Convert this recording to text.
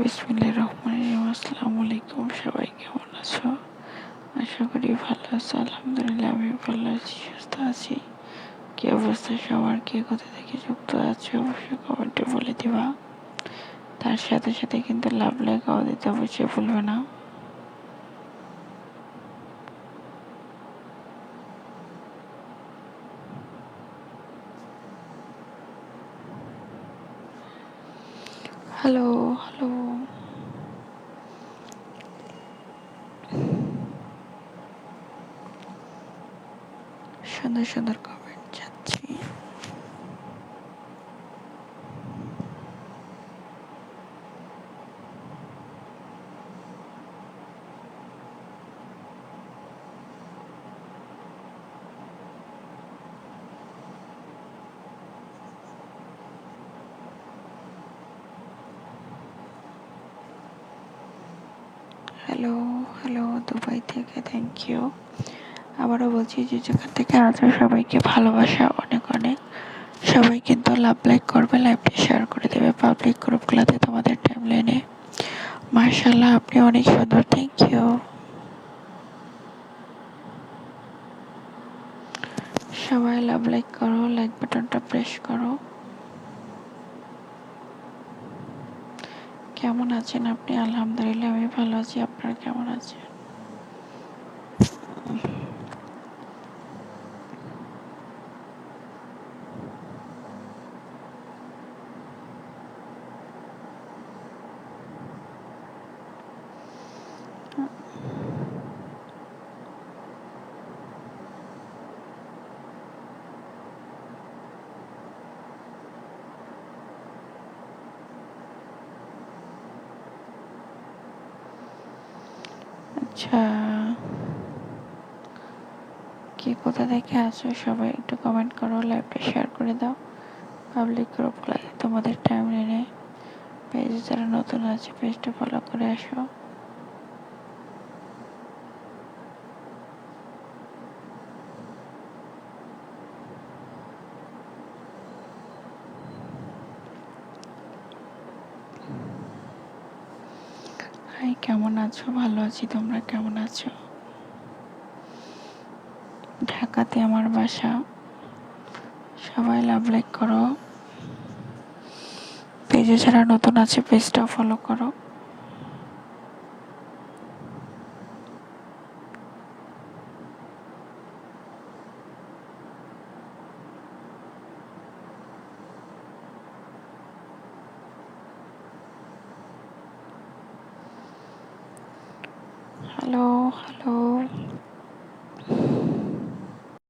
বিসমিল্লাহির রহমানির রহিম। আসসালামু আলাইকুম। সবাই কেমন আছো? আশা করি ভালো আছো। আলহামদুলিল্লাহ আমি ভালো আছি, সুস্থ আছি। কি অবস্থা সবার? কে কোথা থেকে যুক্ত আছে অবশ্যই কমেন্টে বলে দিবা। তার সাথে সাথে কিন্তু লাভ লাইকও দিতে অবশ্যই ভুলবে না। হ্যালো হ্যালো, সুন্দর সুন্দর কমেন্ট যাচ্ছি। হ্যালো হ্যালো, দুবাই থেকে থ্যাংক ইউ। আবারও বলছি যে যেখান থেকে আছো সবাইকে ভালোবাসা অনেক অনেক। সবাই কিন্তু লাভ লাইক করবে, লাইভটা শেয়ার করে দেবে পাবলিক গ্রুপগুলোতে, তোমাদের টাইমলাইনে। মার্শাল্লাহ, আপনি অনেক সুন্দর, থ্যাংক ইউ। সবাই লাভ লাইক করো, লাইক বাটনটা প্রেস করো। কেমন আছেন আপনি? আলহামদুলিল্লাহ আমি ভালো আছি। আপনারা কেমন আছেন? আচ্ছা, কে কোথা থেকে আছো সবাই একটু কমেন্ট করো, লাইভটা শেয়ার করে দাও পাবলিক গ্রুপগুলোতে, তোমাদের টাইমলাইনে। পেজে যারা নতুন আছে পেজটা ফলো করে আসো। হাই, কেমন আছো? ভালো আছি, তোমরা কেমন আছো? ঢাকাতে আমার বাসা। সবাই লাভ লাইক করো, পেজে যারা নতুন আছে পেজটা ফলো করো। Hello hello.